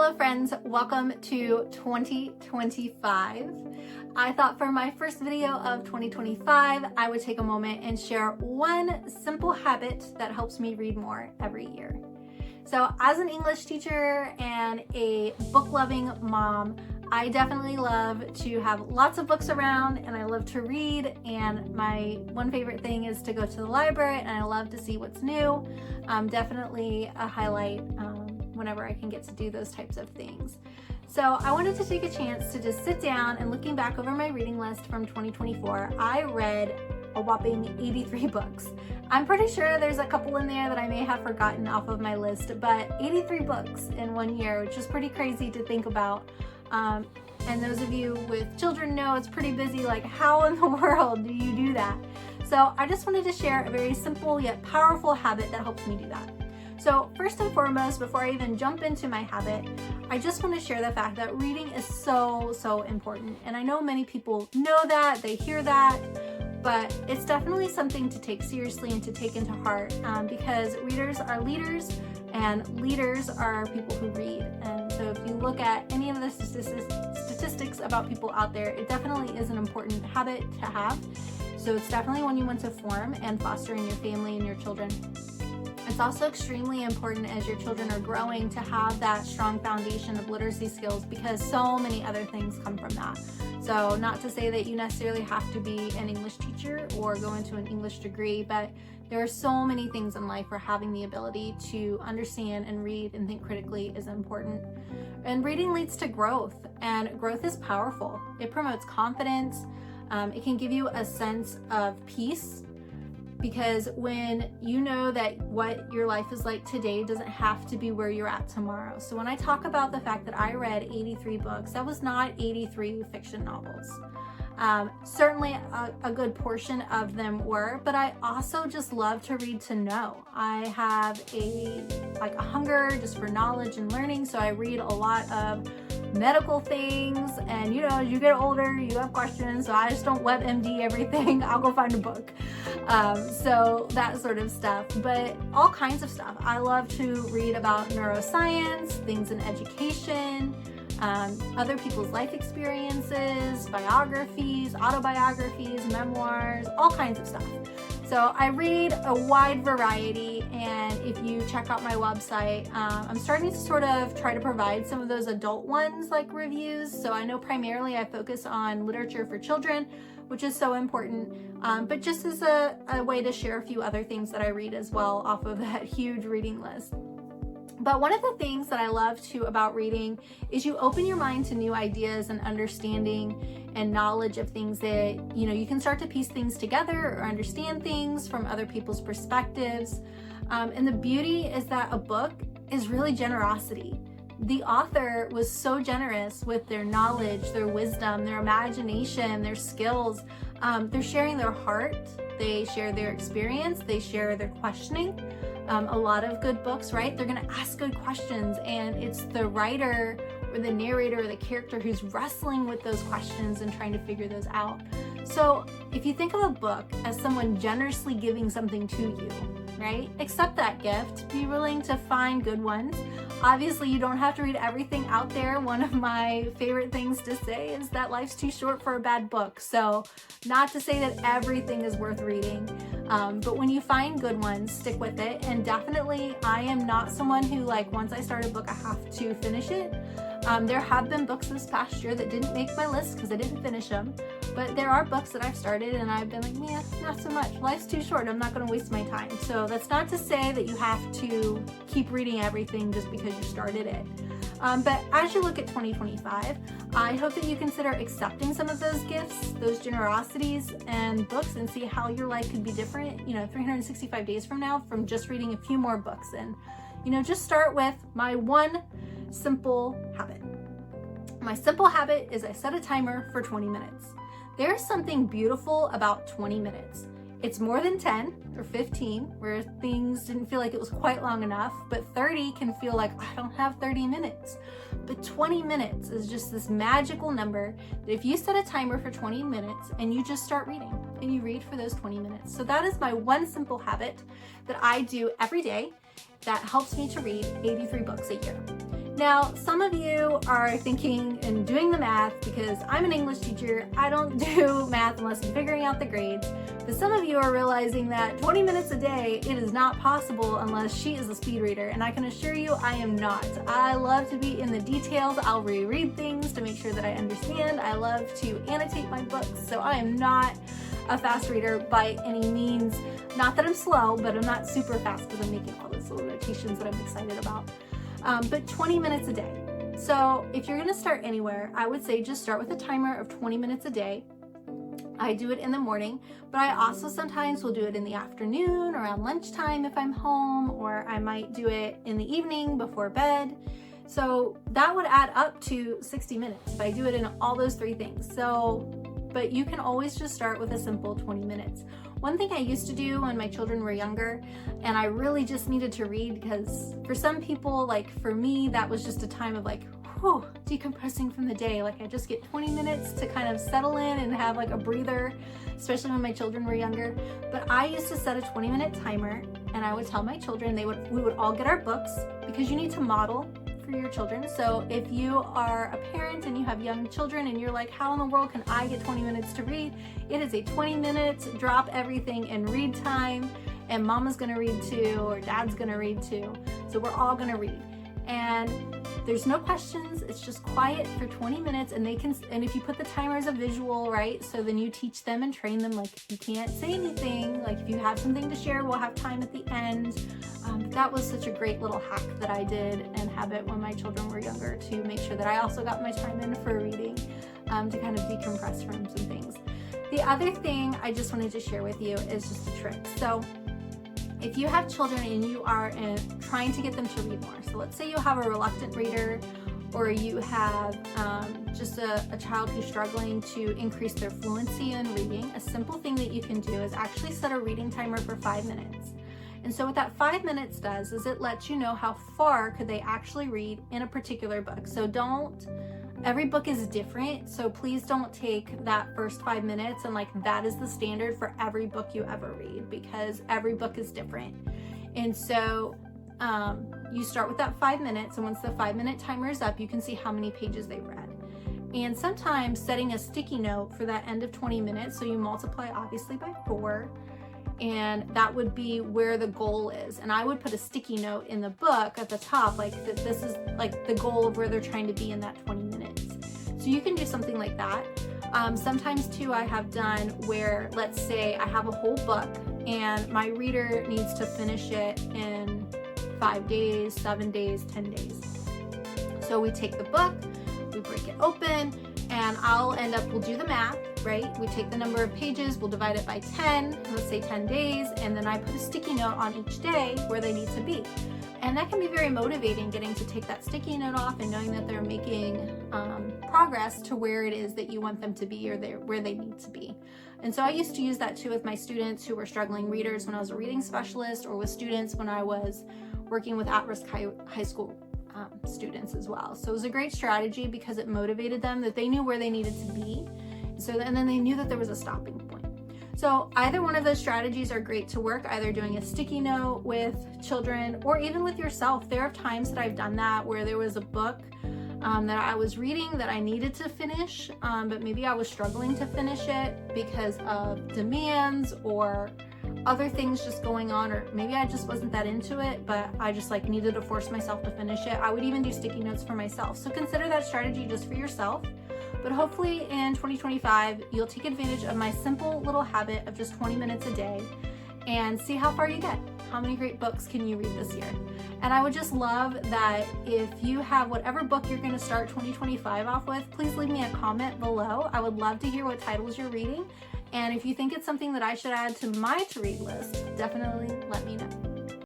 Hello friends, welcome to 2025. I thought for my first video of 2025, I would take a moment and share one simple habit that helps me read more every year. So as an English teacher and a book-loving mom, I definitely love to have lots of books around and I love to read, and my one favorite thing is to go to the library and I love to see what's new. Definitely a highlight whenever I can get to do those types of things. So I wanted to take a chance to just sit down and looking back over my reading list from 2024, I read a whopping 83 books. I'm pretty sure there's a couple in there that I may have forgotten off of my list, but 83 books in 1 year, which is pretty crazy to think about. And those of you with children know it's pretty busy. Like, how in the world do you do that? So I just wanted to share a very simple yet powerful habit that helps me do that. So first and foremost, before I even jump into my habit, I just want to share the fact that reading is so important. And I know many people know that, they hear that, but it's definitely something to take seriously and to take into heart, because readers are leaders and leaders are people who read. And so if you look at any of the statistics about people out there, it definitely is an important habit to have. So it's definitely one you want to form and foster in your family and your children. It's also extremely important as your children are growing to have that strong foundation of literacy skills, because so many other things come from that. So not to say that you necessarily have to be an English teacher or go into an English degree, but there are so many things in life where having the ability to understand and read and think critically is important. And reading leads to growth, and growth is powerful. It promotes confidence. It can give you a sense of peace, because when you know that what your life is like today doesn't have to be where you're at tomorrow. So when I talk about the fact that I read 83 books, that was not 83 fiction novels. Certainly a good portion of them were, but I also just love to read to know. I have a hunger just for knowledge and learning, so I read a lot of medical things, and as you get older, you have questions, so I just don't WebMD everything. I'll go find a book. So that sort of stuff, but all kinds of stuff. I love to read about neuroscience, things in education, other people's life experiences, biographies, autobiographies, memoirs, all kinds of stuff. So I read a wide variety, and if you check out my website, I'm starting to sort of try to provide some of those adult ones like reviews. So I know primarily I focus on literature for children, which is so important, but just as a way to share a few other things that I read as well off of that huge reading list. But one of the things that I love too about reading is you open your mind to new ideas and understanding and knowledge of things that, you can start to piece things together or understand things from other people's perspectives. And the beauty is that a book is really generosity. The author was so generous with their knowledge, their wisdom, their imagination, their skills. They're sharing their heart, they share their experience, they share their questioning. A lot of good books, right? They're gonna ask good questions, and it's the writer or the narrator or the character who's wrestling with those questions and trying to figure those out. So if you think of a book as someone generously giving something to you, right? Accept that gift. Be willing to find good ones. Obviously, you don't have to read everything out there. One of my favorite things to say is that life's too short for a bad book. So not to say that everything is worth reading, but when you find good ones, stick with it. And definitely, I am not someone who, once I start a book, I have to finish it. There have been books this past year that didn't make my list because I didn't finish them. But there are books that I've started and I've been like, man, not so much. Life's too short. I'm not going to waste my time. So that's not to say that you have to keep reading everything just because you started it. But as you look at 2025, I hope that you consider accepting some of those gifts, those generosities and books, and see how your life could be different, 365 days from now, from just reading a few more books. And, just start with my one simple habit. My simple habit is I set a timer for 20 minutes. There's something beautiful about 20 minutes. It's more than 10 or 15 where things didn't feel like it was quite long enough, but 30 can feel like I don't have 30 minutes. But 20 minutes is just this magical number that if you set a timer for 20 minutes and you just start reading and you read for those 20 minutes. So that is my one simple habit that I do every day that helps me to read 83 books a year. Now, some of you are thinking and doing the math, because I'm an English teacher, I don't do math unless I'm figuring out the grades. But some of you are realizing that 20 minutes a day, it is not possible unless she is a speed reader. And I can assure you, I am not. I love to be in the details. I'll reread things to make sure that I understand. I love to annotate my books. So I am not a fast reader by any means. Not that I'm slow, but I'm not super fast because I'm making all those little notations that I'm excited about. But 20 minutes a day. So if you're gonna start anywhere, I would say just start with a timer of 20 minutes a day. I do it in the morning, but I also sometimes will do it in the afternoon, around lunchtime if I'm home, or I might do it in the evening before bed. So that would add up to 60 minutes if I do it in all those three things. But you can always just start with a simple 20 minutes. One thing I used to do when my children were younger, and I really just needed to read, because for some people, like for me, that was just a time of like, whew, decompressing from the day. Like I just get 20 minutes to kind of settle in and have like a breather, especially when my children were younger. But I used to set a 20-minute timer, and I would tell my children, we would all get our books, because you need to model for your children. So if you are a parent and you have young children and you're like, how in the world can I get 20 minutes to read? It is a 20 minutes, drop everything and read time, and mama's gonna read too, or dad's gonna read too. So we're all gonna read. And there's no questions, it's just quiet for 20 minutes, and if you put the timer as a visual, right? So then you teach them and train them, like you can't say anything, like if you have something to share, we'll have time at the end. That was such a great little hack that I did and habit when my children were younger, to make sure that I also got my time in for reading, to kind of decompress from some things. The other thing I just wanted to share with you is just a trick. So if you have children and you are trying to get them to read more, so let's say you have a reluctant reader, or you have just a child who's struggling to increase their fluency in reading, a simple thing that you can do is actually set a reading timer for 5 minutes. And so what that 5 minutes does is it lets you know how far could they actually read in a particular book. So every book is different, so please don't take that first 5 minutes and like that is the standard for every book you ever read, because every book is different. And so you start with that 5 minutes, and once the 5-minute timer is up, you can see how many pages they've read. And sometimes setting a sticky note for that end of 20 minutes, so you multiply obviously by 4, and that would be where the goal is. And I would put a sticky note in the book at the top, like that this is like the goal of where they're trying to be in that 20 minutes. So you can do something like that. Sometimes too, I have done where, let's say I have a whole book and my reader needs to finish it in 5 days, 7 days, 10 days. So we take the book, we break it open, and we'll do the math, right? We take the number of pages, we'll divide it by 10, let's say 10 days, and then I put a sticky note on each day where they need to be. And that can be very motivating, getting to take that sticky note off and knowing that they're making progress to where it is that you want them to be, or where they need to be. And so I used to use that too with my students who were struggling readers when I was a reading specialist, or with students when I was working with at-risk high school students as well. So it was a great strategy because it motivated them, that they knew where they needed to be. And then they knew that there was a stopping point. So either one of those strategies are great to work, either doing a sticky note with children or even with yourself. There are times that I've done that where there was a book that I was reading that I needed to finish, but maybe I was struggling to finish it because of demands or other things just going on, or maybe I just wasn't that into it, but I just like needed to force myself to finish it. I would even do sticky notes for myself. So consider that strategy just for yourself. But hopefully in 2025, you'll take advantage of my simple little habit of just 20 minutes a day and see how far you get. How many great books can you read this year? And I would just love that if you have whatever book you're going to start 2025 off with, please leave me a comment below. I would love to hear what titles you're reading. And if you think it's something that I should add to my to-read list, definitely let me know.